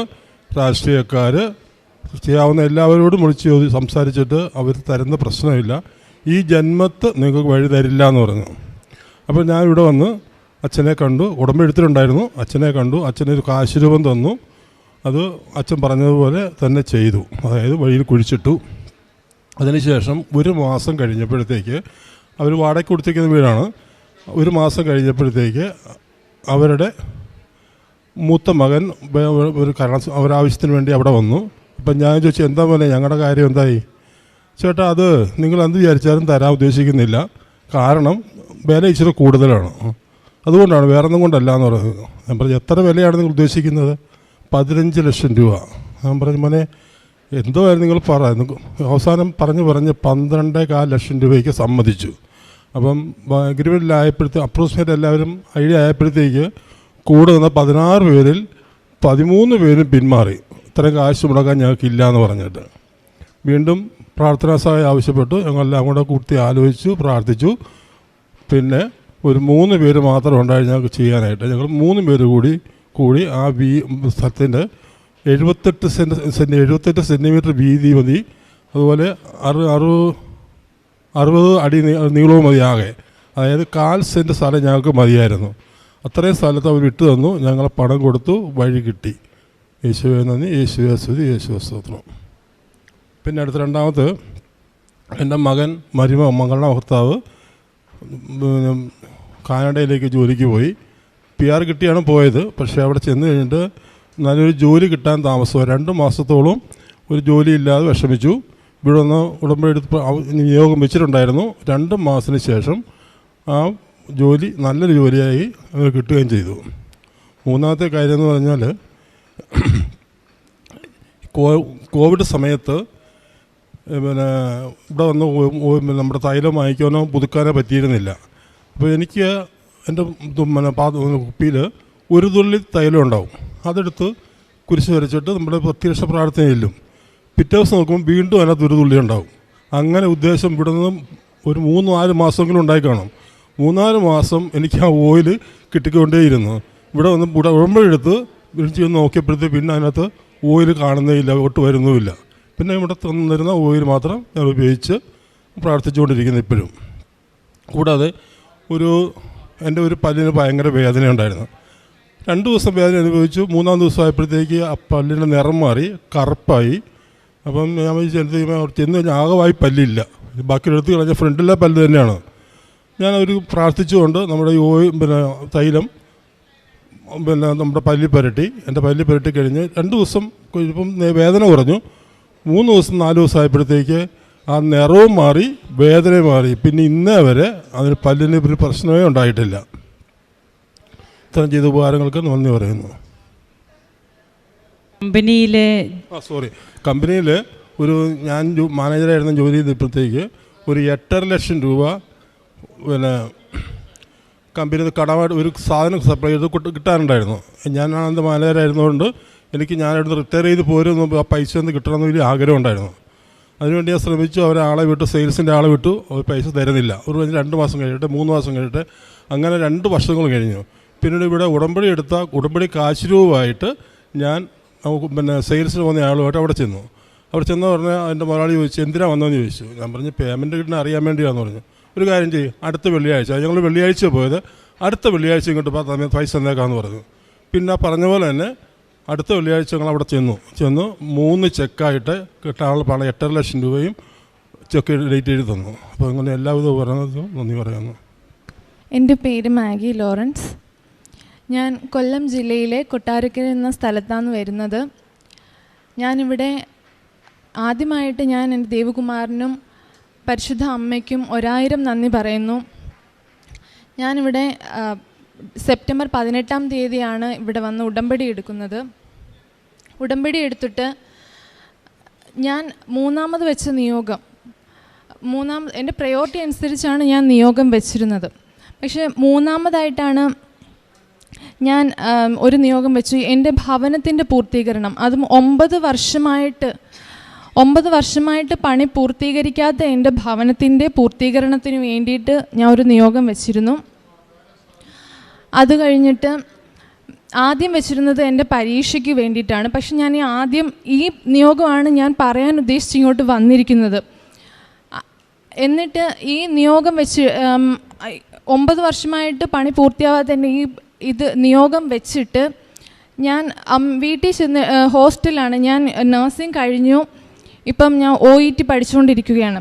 രാഷ്ട്രീയക്കാർ, ചെയ്യാവുന്ന എല്ലാവരോടും വിളിച്ച് സംസാരിച്ചിട്ട് അവർ തരുന്ന പ്രശ്നമില്ല, ഈ ജന്മത്ത് നിങ്ങൾക്ക് വഴി തരില്ല എന്ന് പറഞ്ഞു. അപ്പോൾ ഞാൻ ഇവിടെ വന്ന് അച്ഛനെ കണ്ടു. ഉടമ്പടി എടുത്തിട്ടുണ്ടായിരുന്നു. അച്ഛനെ കണ്ടു. അച്ഛനൊരു കാശ് രൂപം തന്നു. അത് അച്ഛൻ പറഞ്ഞതുപോലെ തന്നെ ചെയ്തു. അതായത് വഴിയിൽ കുഴിച്ചിട്ടു. അതിനുശേഷം 1 മാസം കഴിഞ്ഞപ്പോഴത്തേക്ക്, അവർ വാടകയ്ക്ക് കൊടുത്തിരിക്കുന്ന വീടാണ്, 1 മാസം കഴിഞ്ഞപ്പോഴത്തേക്ക് അവരുടെ മൂത്ത മകൻ ഒരു ഒരാവശ്യത്തിന് വേണ്ടി അവിടെ വന്നു. അപ്പം ഞാൻ ചോദിച്ചു, എന്താ പോലെ ഞങ്ങളുടെ കാര്യം എന്തായി? ചേട്ടാ, അത് നിങ്ങൾ എന്ത് വിചാരിച്ചാലും തരാൻ ഉദ്ദേശിക്കുന്നില്ല, കാരണം വില ഇച്ചിരി കൂടുതലാണ്, അതുകൊണ്ടാണ്, വേറെ ഒന്നും കൊണ്ടല്ല എന്ന് പറയുന്നത്. ഞാൻ പറഞ്ഞു, എത്ര വിലയാണ് നിങ്ങൾ ഉദ്ദേശിക്കുന്നത്? 15 ലക്ഷം രൂപ. ഞാൻ പറഞ്ഞു, മോനെ എന്തോ നിങ്ങൾ അവസാനം പറഞ്ഞ് 12.25 ലക്ഷം രൂപയ്ക്ക് സമ്മതിച്ചു. അപ്പം അഗ്രിമെൻറ്റിലായപ്പോഴത്തേക്ക് അപ്രോക്സിമേറ്റ് എല്ലാവരും ഐഡിയ ആയപ്പോഴത്തേക്ക് കൂടെ നിന്ന 16 പേരിൽ 13 പേരും പിന്മാറി. ഇത്രയും കാശ് മുടക്കാൻ ഞങ്ങൾക്കില്ല എന്ന് പറഞ്ഞിട്ട് വീണ്ടും പ്രാർത്ഥനാ സഹായം ആവശ്യപ്പെട്ടു. ഞങ്ങളെല്ലാം കൂടെ കൂട്ടി ആലോചിച്ചു, പ്രാർത്ഥിച്ചു. പിന്നെ ഒരു 3 പേര് മാത്രം ഉണ്ടായി ഞങ്ങൾക്ക് ചെയ്യാനായിട്ട്. ഞങ്ങൾ 3 പേര് കൂടി ആ സ്ഥലത്തിൻ്റെ 78 സെൻറ്റിമീറ്റർ വീതി മതി, അതുപോലെ 60 അടി നീളവും മതി ആകെ. അതായത് 1/4 സെൻറ്റ് സ്ഥലം ഞങ്ങൾക്ക് മതിയായിരുന്നു. അത്രയും സ്ഥലത്ത് അവർ ഇട്ട് തന്നു. ഞങ്ങൾ പണം കൊടുത്തു, വഴി കിട്ടി. യേശുവേ നന്ദി, യേശുവേ സ്തുതി, യേശുവേ സ്തോത്രം. പിന്നെ അടുത്ത രണ്ടാമത് എൻ്റെ മകളുടെ ഭർത്താവ് കാനഡയിലേക്ക് ജോലിക്ക് പോയി. PR കിട്ടിയാണ് പോയത്. പക്ഷേ അവിടെ ചെന്ന് കഴിഞ്ഞിട്ട് നല്ലൊരു ജോലി കിട്ടാൻ താമസമായി. 2 മാസത്തോളം ഒരു ജോലി ഇല്ലാതെ വിഷമിച്ചു. ഇവിടെ നിന്ന് ഉടമ്പടി എടുത്ത് നിയോഗം വെച്ചിട്ടുണ്ടായിരുന്നു. 2 മാസത്തിന് ശേഷം ആ ജോലി നല്ലൊരു ജോലിയായി അവർ കിട്ടുകയും ചെയ്തു. മൂന്നാമത്തെ കാര്യം എന്ന് പറഞ്ഞാൽ, കോവിഡ് സമയത്ത് പിന്നെ ഇവിടെ വന്ന് നമ്മുടെ തൈലം വാങ്ങിക്കാനോ പുതുക്കാനോ പറ്റിയിരുന്നില്ല. അപ്പോൾ എനിക്ക് എൻ്റെ കുപ്പിയിൽ 1 തുള്ളി തൈലം ഉണ്ടാവും. അതെടുത്ത് കുരിശ് വരച്ചിട്ട് നമ്മുടെ പ്രത്യക്ഷ പ്രാർത്ഥന ചെല്ലും. പിറ്റേ ദിവസം നോക്കുമ്പോൾ വീണ്ടും അതിനകത്ത് 1 തുള്ളി ഉണ്ടാവും. അങ്ങനെ ഉദ്ദേശം ഇവിടെ നിന്നും ഒരു 3-4 മാസമെങ്കിലും ഉണ്ടായി കാണും. 3-4 മാസം എനിക്ക് ആ ഓയിൽ കിട്ടിക്കൊണ്ടേയിരുന്നു. ഇവിടെ വന്ന് ഉടമ്പടി എടുത്ത് വിളിച്ച് നോക്കിയപ്പോഴത്തേക്ക് പിന്നെ അതിനകത്ത് ഓയിൽ കാണുന്നേയില്ല, ഒട്ട് വരുന്നുമില്ല. പിന്നെ ഇവിടെ തന്നിരുന്ന ഓയിൽ മാത്രം ഞാൻ ഉപയോഗിച്ച് പ്രാർത്ഥിച്ചുകൊണ്ടിരിക്കുന്നു ഇപ്പോഴും. കൂടാതെ എൻ്റെ ഒരു പല്ലിന് ഭയങ്കര വേദന ഉണ്ടായിരുന്നു. 2 ദിവസം വേദന അനുഭവിച്ചു. 3-ാം ദിവസം ആയപ്പോഴത്തേക്ക് ആ പല്ലിൻ്റെ നിറം മാറി, കറുപ്പായി. അപ്പം ഞാൻ ചെന്ന് കഴിഞ്ഞാൽ ആകമായി പല്ലില്ല, ബാക്കി എടുത്ത് കളഞ്ഞ ഫ്രണ്ടിലെ പല്ല് തന്നെയാണ്. ഞാനൊരു പ്രാർത്ഥിച്ചുകൊണ്ട് നമ്മുടെ തൈലം നമ്മുടെ പല്ലിൽ പുരട്ടി, എൻ്റെ പല്ലിൽ പുരട്ടി കഴിഞ്ഞ് 2 ദിവസം ഇപ്പം വേദന കുറഞ്ഞു. 3 ദിവസം 4 ദിവസം ആയപ്പോഴത്തേക്ക് ആ നിറവും മാറി, വേദനയും മാറി. പിന്നെ ഇന്നേ വരെ അതിന് പല്ലിന് ഒരു പ്രശ്നമേ ഉണ്ടായിട്ടില്ല. ഇത്തരം ചെയ്ത ഉപകാരങ്ങൾക്ക് നന്ദി പറയുന്നു. കമ്പനിയിൽ ഞാൻ മാനേജറായിരുന്ന ജോലി ചെയ്തപ്പോഴത്തേക്ക് ഒരു 8.5 ലക്ഷം രൂപ പിന്നെ കമ്പനി കടമായിട്ട് ഒരു സാധനം സപ്ലൈ ചെയ്ത് കിട്ടാനുണ്ടായിരുന്നു. ഞാനാണെൻ്റെ മാനേജറായിരുന്നതുകൊണ്ട് ഞാനിവിടുന്ന് റിട്ടയർ ചെയ്ത് പോരുന്ന ആ പൈസ ഒന്ന് കിട്ടണമെന്ന് വലിയ ആഗ്രഹം ഉണ്ടായിരുന്നു. അതിനുവേണ്ടി ഞാൻ ശ്രമിച്ചു. അവരാളെ വിട്ടു, സെയിൽസിൻ്റെ ആളെ വിട്ടു. അവർ പൈസ തരുന്നില്ല. ഒരു 2 മാസം കഴിഞ്ഞിട്ട് 3 മാസം കഴിഞ്ഞിട്ട് അങ്ങനെ 2 വർഷങ്ങൾ കഴിഞ്ഞു. പിന്നീട് ഇവിടെ ഉടമ്പടി കാശ് രൂപമായിട്ട് ഞാൻ സെയിൽസിന് പോകുന്ന ആളുമായിട്ട് അവിടെ ചെന്നു. പറഞ്ഞാൽ എൻ്റെ മുതലാളി ചോദിച്ചു, എന്തിനാണ് വന്നതെന്ന് ചോദിച്ചു. ഞാൻ പറഞ്ഞു, പേയ്മെൻറ്റ് കിട്ടുന്ന അറിയാൻ വേണ്ടിയാണെന്ന് പറഞ്ഞു. ഒരു കാര്യം ചെയ്യും, അടുത്ത വെള്ളിയാഴ്ച, ഞങ്ങൾ വെള്ളിയാഴ്ച പോയത്, അടുത്ത വെള്ളിയാഴ്ച ഇങ്ങോട്ട് പൈസ തന്നേക്കാമെന്ന് പറഞ്ഞു. പിന്നെ പറഞ്ഞ പോലെ തന്നെ അടുത്ത വെള്ളിയാഴ്ച ഞങ്ങൾ അവിടെ ചെന്നു 3 ചെക്കായിട്ട് കിട്ടാനുള്ള പണം 8.5 ലക്ഷം രൂപയും ചെക്ക് ഡേറ്റ് എഴുതി തന്നു. അപ്പോൾ അങ്ങനെ എല്ലാവിധ ഉപകരണത്തിനും നന്ദി പറയുന്നു. എൻ്റെ പേര് മാഗി ലോറൻസ്. ഞാൻ കൊല്ലം ജില്ലയിലെ കൊട്ടാരക്കര എന്ന സ്ഥലത്താണ് വരുന്നത്. ഞാനിവിടെ ആദ്യമായിട്ട് ഞാൻ എൻ്റെ ദേവകുമാരനും പരിശുദ്ധ അമ്മയ്ക്കും 1000 നന്ദി പറയുന്നു. ഞാനിവിടെ സെപ്റ്റംബർ 18-ാം തീയതിയാണ് ഇവിടെ വന്ന് ഉടമ്പടി എടുക്കുന്നത്. ഉടമ്പടി എടുത്തിട്ട് ഞാൻ 3ാമത് വെച്ച നിയോഗം, എൻ്റെ പ്രയോറിറ്റി അനുസരിച്ചാണ് ഞാൻ നിയോഗം വെച്ചിരുന്നത്. പക്ഷേ 3ാമതായിട്ടാണ് ഞാൻ ഒരു നിയോഗം വെച്ചു, എൻ്റെ ഭവനത്തിൻ്റെ പൂർത്തീകരണം. അതും 9 വർഷമായിട്ട് പണി പൂർത്തീകരിക്കാത്ത എൻ്റെ ഭവനത്തിൻ്റെ പൂർത്തീകരണത്തിന് വേണ്ടിയിട്ട് ഞാൻ ഒരു നിയോഗം വെച്ചിരുന്നു. അത് കഴിഞ്ഞിട്ട് ആദ്യം വെച്ചിരുന്നത് എൻ്റെ പരീക്ഷയ്ക്ക് വേണ്ടിയിട്ടാണ്. പക്ഷെ ഞാൻ ഈ നിയോഗമാണ് ഞാൻ പറയാൻ ഉദ്ദേശിച്ച് ഇങ്ങോട്ട് വന്നിരിക്കുന്നത്. എന്നിട്ട് ഈ നിയോഗം വെച്ച് 9 വർഷമായിട്ട് പണി പൂർത്തിയാവാതെ തന്നെ ഇത് നിയോഗം വെച്ചിട്ട് ഞാൻ വീട്ടിൽ ചെന്ന് ഹോസ്റ്റലാണ്. ഞാൻ നഴ്സിംഗ് കഴിഞ്ഞു, ഇപ്പം ഞാൻ OET പഠിച്ചുകൊണ്ടിരിക്കുകയാണ്.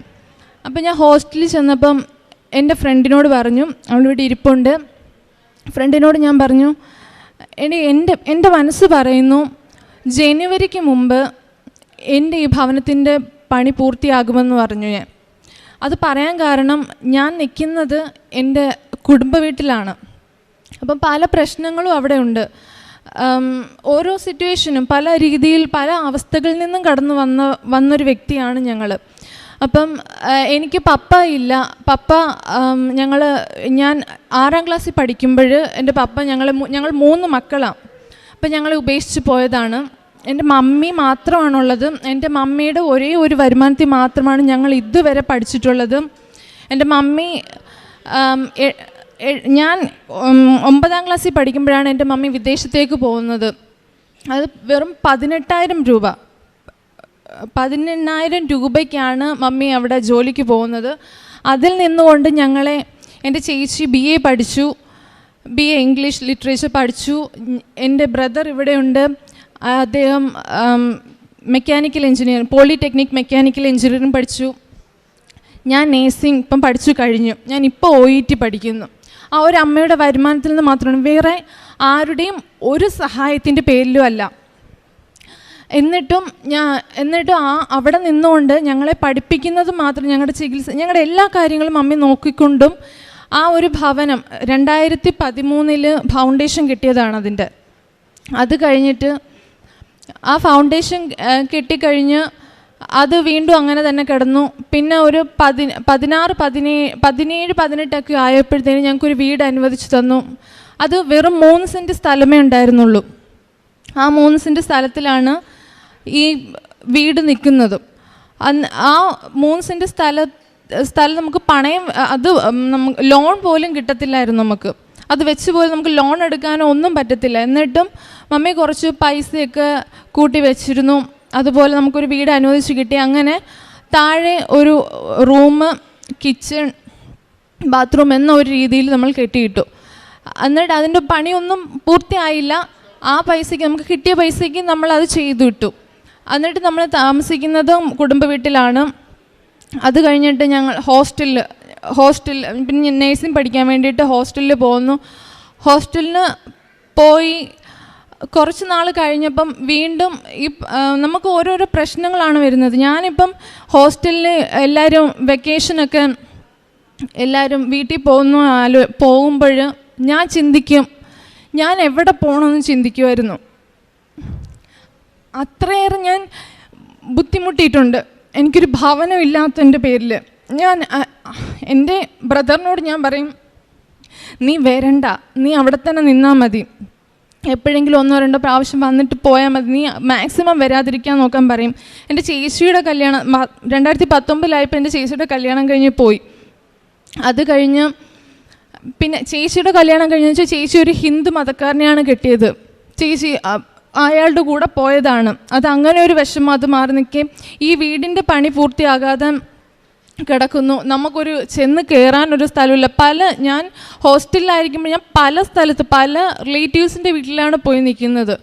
അപ്പം ഞാൻ ഹോസ്റ്റലിൽ ചെന്നപ്പം എൻ്റെ ഫ്രണ്ടിനോട് പറഞ്ഞു, അവളിവിടെ ഇരിപ്പുണ്ട്, ഫ്രണ്ടിനോട് ഞാൻ പറഞ്ഞു, എൻ്റെ മനസ്സ് പറയുന്നു ജനുവരിക്ക് മുമ്പ് എൻ്റെ ഈ ഭവനത്തിൻ്റെ പണി പൂർത്തിയാകുമെന്ന് പറഞ്ഞു. അത് പറയാൻ കാരണം ഞാൻ നിൽക്കുന്നത് എൻ്റെ കുടുംബ വീട്ടിലാണ്. അപ്പം പല പ്രശ്നങ്ങളും അവിടെ ഉണ്ട്. ഓരോ സിറ്റുവേഷനും പല രീതിയിൽ പല അവസ്ഥകളിൽ നിന്നും കടന്നു വന്നൊരു വ്യക്തിയാണ് ഞങ്ങൾ. അപ്പം എനിക്ക് പപ്പ ഇല്ല. ഞാൻ 6ാം ക്ലാസ്സിൽ പഠിക്കുമ്പോൾ എൻ്റെ പപ്പ ഞങ്ങൾ 3 മക്കളാണ്. അപ്പം ഞങ്ങളെ ഉപേക്ഷിച്ച് പോയതാണ്. എൻ്റെ മമ്മി മാത്രമാണുള്ളത്. എൻ്റെ മമ്മിയുടെ ഒരേ ഒരു വരുമാനത്തിൽ മാത്രമാണ് ഞങ്ങൾ ഇതുവരെ പഠിച്ചിട്ടുള്ളത്. എൻ്റെ മമ്മി ഞാൻ 9ാം ക്ലാസ്സിൽ പഠിക്കുമ്പോഴാണ് എൻ്റെ മമ്മി വിദേശത്തേക്ക് പോകുന്നത്. അത് വെറും 18,000 രൂപ 18,000 രൂപയ്ക്കാണ് മമ്മി അവിടെ ജോലിക്ക് പോകുന്നത്. അതിൽ നിന്നുകൊണ്ട് എൻ്റെ ചേച്ചി BA പഠിച്ചു, BA ഇംഗ്ലീഷ് ലിറ്ററേച്ചർ പഠിച്ചു. എൻ്റെ ബ്രദർ ഇവിടെയുണ്ട്, അദ്ദേഹം mechanical engineering, polytechnic mechanical engineering പഠിച്ചു. ഞാൻ നേഴ്സിംഗ് ഇപ്പം പഠിച്ചു കഴിഞ്ഞു. ഞാൻ ഇപ്പോൾ OET പഠിക്കുന്നു. ആ ഒരു അമ്മയുടെ വരുമാനത്തിൽ നിന്ന് മാത്രമാണ്, വേറെ ആരുടെയും ഒരു സഹായത്തിൻ്റെ പേരിലും അല്ല. എന്നിട്ടും അവിടെ നിന്നുകൊണ്ട് ഞങ്ങളെ പഠിപ്പിക്കുന്നത് മാത്രം, ഞങ്ങളുടെ ചികിത്സ, ഞങ്ങളുടെ എല്ലാ കാര്യങ്ങളും മമ്മി നോക്കിക്കൊണ്ടും ആ ഒരു ഭവനം 2013 ഫൗണ്ടേഷൻ കിട്ടിയതാണ് അതിൻ്റെ. അത് കഴിഞ്ഞിട്ട് ആ ഫൗണ്ടേഷൻ കെട്ടിക്കഴിഞ്ഞ് അത് വീണ്ടും അങ്ങനെ തന്നെ കിടന്നു. പിന്നെ ഒരു 17-18 ആയപ്പോഴത്തേനും ഞങ്ങൾക്കൊരു വീട് അനുവദിച്ചു തന്നു. അത് വെറും 3 സെൻറ്റ് സ്ഥലമേ ഉണ്ടായിരുന്നുള്ളൂ. ആ 3 സെൻറ്റ് സ്ഥലത്തിലാണ് ഈ വീട് നിൽക്കുന്നത്. ആ 3 സെൻറ്റ് സ്ഥലം നമുക്ക് പണയം, അത് നമുക്ക് ലോൺ പോലും കിട്ടത്തില്ലായിരുന്നു. നമുക്ക് അത് വെച്ച് പോലും നമുക്ക് ലോൺ എടുക്കാനോ ഒന്നും പറ്റത്തില്ല. എന്നിട്ടും മമ്മി കുറച്ച് പൈസയൊക്കെ കൂട്ടി വെച്ചിരുന്നു. അതുപോലെ നമുക്കൊരു വീട് അനുവദിച്ച് കിട്ടി. അങ്ങനെ താഴെ ഒരു റൂം, കിച്ചൺ, ബാത്റൂം എന്ന ഒരു രീതിയിൽ നമ്മൾ കെട്ടിയിട്ടു. എന്നിട്ട് അതിൻ്റെ പണിയൊന്നും പൂർത്തിയായില്ല. ആ പൈസയ്ക്ക്, നമുക്ക് കിട്ടിയ പൈസയ്ക്ക് നമ്മളത് ചെയ്തു വിട്ടു. എന്നിട്ട് നമ്മൾ താമസിക്കുന്നതും കുടുംബ വീട്ടിലാണ്. അത് കഴിഞ്ഞിട്ട് ഞങ്ങൾ ഹോസ്റ്റലിൽ പിന്നെ നേഴ്സിംഗ് പഠിക്കാൻ വേണ്ടിയിട്ട് ഹോസ്റ്റലിൽ പോകുന്നു. ഹോസ്റ്റലിന് പോയി കുറച്ച് നാൾ കഴിഞ്ഞപ്പം വീണ്ടും നമുക്ക് ഓരോരോ പ്രശ്നങ്ങളാണ് വരുന്നത്. ഞാനിപ്പം ഹോസ്റ്റലിൽ എല്ലാവരും വെക്കേഷനൊക്കെ എല്ലാവരും വീട്ടിൽ പോകുമ്പോൾ ഞാൻ ചിന്തിക്കും, ഞാൻ എവിടെ പോകണമെന്ന് ചിന്തിക്കുമായിരുന്നു. അത്രയേറെ ഞാൻ ബുദ്ധിമുട്ടിയിട്ടുണ്ട്. എനിക്കൊരു ഭവനം ഇല്ലാത്തതിൻ്റെ പേരിൽ ഞാൻ എൻ്റെ ബ്രദറിനോട് ഞാൻ പറയും, നീ വരണ്ട, നീ അവിടെ തന്നെ നിന്നാൽ മതി, എപ്പോഴെങ്കിലും 1-2 പ്രാവശ്യം വന്നിട്ട് പോയാൽ മതി, നീ മാക്സിമം വരാതിരിക്കാൻ നോക്കാൻ പറയും. എൻ്റെ ചേച്ചിയുടെ കല്യാണം 2019 എൻ്റെ ചേച്ചിയുടെ കല്യാണം കഴിഞ്ഞ് പോയി. അത് കഴിഞ്ഞ് പിന്നെ ചേച്ചിയുടെ കല്യാണം കഴിഞ്ഞ് വെച്ചാൽ ചേച്ചി ഒരു ഹിന്ദു മതക്കാരനെയാണ് കെട്ടിയത്. ചേച്ചി അയാളുടെ കൂടെ പോയതാണ്. അത് അങ്ങനെ ഒരു വിഷമം അത് മാറി നിൽക്കുകയും ഈ വീടിൻ്റെ പണി പൂർത്തിയാകാതെ കിടക്കുന്നു. നമുക്കൊരു ചെന്ന് കയറാനൊരു സ്ഥലമില്ല. ഞാൻ ഹോസ്റ്റലിലായിരിക്കുമ്പോൾ ഞാൻ പല റിലേറ്റീവ്സിൻ്റെ വീട്ടിലാണ് പോയി നിൽക്കുന്നത്.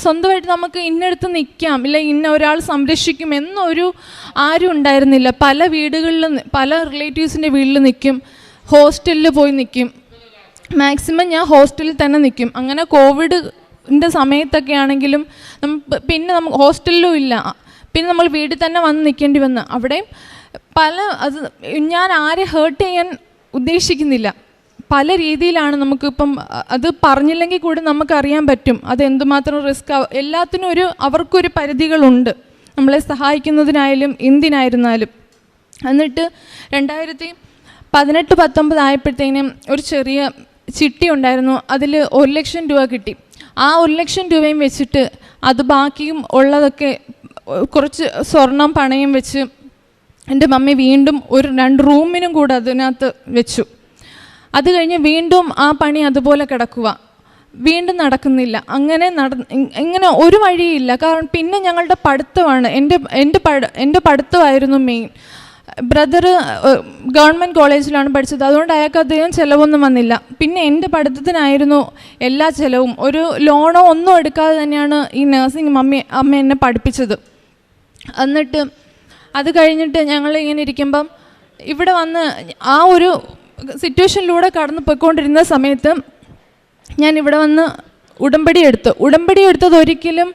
സ്വന്തമായിട്ട് നമുക്ക് ഇന്നടുത്ത് നിൽക്കാം, ഇല്ല ഇന്ന ഒരാൾ സംരക്ഷിക്കും എന്നൊരു ആരും ഉണ്ടായിരുന്നില്ല. പല റിലേറ്റീവ്സിൻ്റെ വീട്ടിൽ നിൽക്കും, ഹോസ്റ്റലിൽ പോയി നിൽക്കും. മാക്സിമം ഞാൻ ഹോസ്റ്റലിൽ തന്നെ നിൽക്കും. അങ്ങനെ കോവിഡിൻ്റെ സമയത്തൊക്കെ ആണെങ്കിലും പിന്നെ നമുക്ക് ഹോസ്റ്റലിലും ഇല്ല. പിന്നെ നമ്മൾ വീട്ടിൽ തന്നെ വന്ന് നിൽക്കേണ്ടി വന്നു. അവിടെ അത് ഞാൻ ആരെ ഹേർട്ട് ചെയ്യാൻ ഉദ്ദേശിക്കുന്നില്ല. പല രീതിയിലാണ് നമുക്കിപ്പം അത് പറഞ്ഞില്ലെങ്കിൽ കൂടി നമുക്കറിയാൻ പറ്റും അത് എന്തുമാത്രം റിസ്ക്. എല്ലാത്തിനും അവർക്കൊരു പരിധികളുണ്ട്, നമ്മളെ സഹായിക്കുന്നതിനായാലും എന്തിനായിരുന്നാലും. എന്നിട്ട് 2018-19 ആയപ്പോഴത്തേനും ഒരു ചെറിയ ചിട്ടി ഉണ്ടായിരുന്നു, അതിൽ 1 ലക്ഷം രൂപ കിട്ടി. ആ 1 ലക്ഷം രൂപയും വെച്ചിട്ട് അത് ബാക്കിയും ഉള്ളതൊക്കെ കുറച്ച് സ്വർണം പണയം വെച്ച് എൻ്റെ മമ്മി വീണ്ടും ഒരു 2 റൂമിനും കൂടെ അതിനകത്ത് വെച്ചു. അത് കഴിഞ്ഞ് വീണ്ടും ആ പണി അതുപോലെ കിടക്കുക, വീണ്ടും നടക്കുന്നില്ല. ഇങ്ങനെ ഒരു വഴിയില്ല. കാരണം പിന്നെ ഞങ്ങളുടെ പഠിത്തമാണ്, എൻ്റെ പഠിത്തമായിരുന്നു മെയിൻ. ബ്രദർ ഗവൺമെൻറ് കോളേജിലാണ് പഠിച്ചത്, അതുകൊണ്ട് അയാൾക്ക് അധികം ചിലവൊന്നും വന്നില്ല. പിന്നെ എൻ്റെ പഠിത്തത്തിനായിരുന്നു എല്ലാ ചിലവും. ഒരു ലോണോ ഒന്നും എടുക്കാതെ തന്നെയാണ് ഈ നഴ്സിംഗ് അമ്മ എന്നെ പഠിപ്പിച്ചത്. എന്നിട്ട് അത് കഴിഞ്ഞിട്ട് ഞങ്ങൾ ഇങ്ങനെ ഇരിക്കുമ്പം ഇവിടെ വന്ന് ആ ഒരു സിറ്റുവേഷനിലൂടെ കടന്നു പോയിക്കൊണ്ടിരുന്ന സമയത്ത് ഞാൻ ഇവിടെ വന്ന് ഉടമ്പടി എടുത്തത് ഒരിക്കലും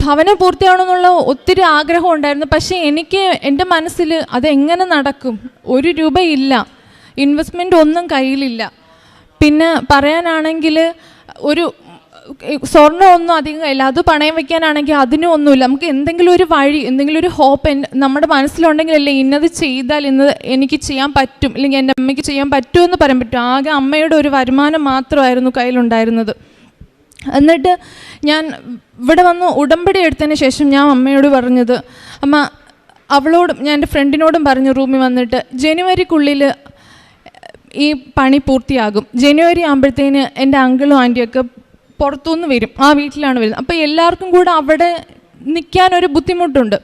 ഭവനം പൂർത്തിയാവണമെന്നുള്ള ഒത്തിരി ആഗ്രഹം ഉണ്ടായിരുന്നു. പക്ഷേ എനിക്ക് എൻ്റെ മനസ്സിൽ അതെങ്ങനെ നടക്കും, 1 രൂപയില്ല, ഇൻവെസ്റ്റ്മെൻ്റ് ഒന്നും കയ്യിലില്ല. പിന്നെ പറയാനാണെങ്കിൽ ഒരു സ്വർണ്ണമൊന്നും അധികം കയ്യില്ല, അത് പണയം വയ്ക്കാനാണെങ്കിൽ അതിനും ഒന്നുമില്ല. നമുക്ക് എന്തെങ്കിലും ഒരു വഴി, എന്തെങ്കിലും ഒരു ഹോപ്പ് നമ്മുടെ മനസ്സിലുണ്ടെങ്കിലല്ലേ ഇന്നത് ചെയ്താൽ ഇന്നത് എനിക്ക് ചെയ്യാൻ പറ്റും, അല്ലെങ്കിൽ എൻ്റെ അമ്മയ്ക്ക് ചെയ്യാൻ പറ്റുമെന്ന് പറയാൻ പറ്റും. ആകെ അമ്മയുടെ ഒരു വരുമാനം മാത്രമായിരുന്നു കയ്യിലുണ്ടായിരുന്നത്. എന്നിട്ട് ഞാൻ ഇവിടെ വന്ന് ഉടമ്പടി എടുത്തതിന് ശേഷം ഞാൻ അമ്മയോട് പറഞ്ഞത്, അമ്മ അവളോടും ഞാൻ എൻ്റെ ഫ്രണ്ടിനോടും പറഞ്ഞു റൂമിൽ വന്നിട്ട്, ജനുവരിക്കുള്ളിൽ ഈ പണി പൂർത്തിയാകും. ജനുവരി ആകുമ്പോഴത്തേന് എൻ്റെ അങ്കിളും ആൻറ്റിയൊക്കെ പുറത്തുനിന്ന് വരും, ആ വീട്ടിലാണ് വരുന്നത്. അപ്പോൾ എല്ലാവർക്കും കൂടെ അവിടെ നിൽക്കാനൊരു ബുദ്ധിമുട്ടുണ്ട്.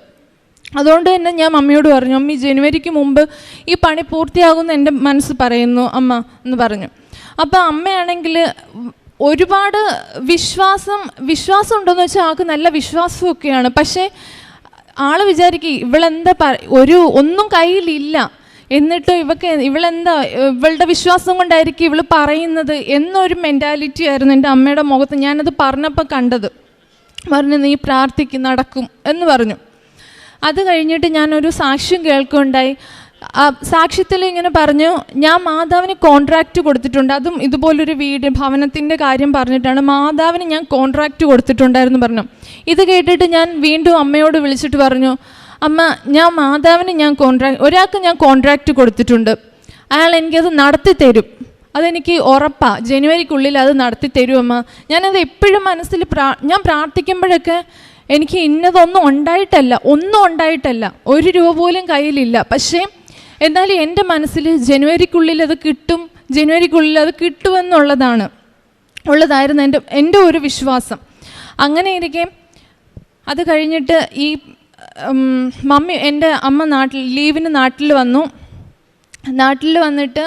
അതുകൊണ്ട് തന്നെ ഞാൻ മമ്മിയോട് പറഞ്ഞു, അമ്മി ജനുവരിക്ക് മുമ്പ് ഈ പണി പൂർത്തിയാകുമെന്ന് എൻ്റെ മനസ്സ് പറയുന്നു അമ്മ എന്ന് പറഞ്ഞു. അപ്പോൾ അമ്മയാണെങ്കിൽ ഒരുപാട് വിശ്വാസം ഉണ്ടോയെന്ന് വെച്ചാൽ ആൾക്ക് നല്ല വിശ്വാസമൊക്കെയാണ്. പക്ഷേ ആൾ വിചാരിക്കും ഇവളെന്താ ഒന്നും കയ്യിലില്ല, എന്നിട്ട് ഇവളുടെ വിശ്വാസം കൊണ്ടായിരിക്കും ഇവൾ പറയുന്നത് എന്നൊരു മെൻറ്റാലിറ്റി ആയിരുന്നു എൻ്റെ അമ്മയുടെ മുഖത്ത്. ഞാനത് പറഞ്ഞപ്പോൾ കണ്ടത്. പറഞ്ഞു നീ പ്രാർത്ഥിക്കും നടക്കും എന്ന് പറഞ്ഞു. അത് കഴിഞ്ഞിട്ട് ഞാനൊരു സാക്ഷ്യം കേൾക്കുകയുണ്ടായി. സാക്ഷ്യത്തിൽ ഇങ്ങനെ പറഞ്ഞു, ഞാൻ മാതാവിന് കോൺട്രാക്റ്റ് കൊടുത്തിട്ടുണ്ട്, അതും ഇതുപോലൊരു ഭവനത്തിൻ്റെ കാര്യം പറഞ്ഞിട്ടാണ്. മാതാവിന് ഞാൻ കോൺട്രാക്റ്റ് കൊടുത്തിട്ടുണ്ടായിരുന്നു പറഞ്ഞു. ഇത് കേട്ടിട്ട് ഞാൻ വീണ്ടും അമ്മയോട് വിളിച്ചിട്ട് പറഞ്ഞു, അമ്മ ഞാൻ മാതാവിന് ഒരാൾക്ക് ഞാൻ കോൺട്രാക്റ്റ് കൊടുത്തിട്ടുണ്ട്, അയാൾ എനിക്കത് നടത്തി തരും, അതെനിക്ക് ഉറപ്പാണ്, ജനുവരിക്കുള്ളിൽ അത് നടത്തി തരും അമ്മ. ഞാനത് എപ്പോഴും മനസ്സിൽ ഞാൻ പ്രാർത്ഥിക്കുമ്പോഴൊക്കെ എനിക്ക് ഇന്നതൊന്നും ഉണ്ടായിട്ടല്ല, 1 രൂപ പോലും കയ്യിലില്ല. പക്ഷേ എന്നാലും എൻ്റെ മനസ്സിൽ ജനുവരിക്കുള്ളിൽ അത് കിട്ടുമെന്നുള്ളതായിരുന്നു എൻ്റെ ഒരു വിശ്വാസം. അങ്ങനെ ഇരിക്കെ അത് കഴിഞ്ഞിട്ട് ഈ എൻ്റെ അമ്മ ലീവിന് നാട്ടിൽ വന്നു. നാട്ടിൽ വന്നിട്ട്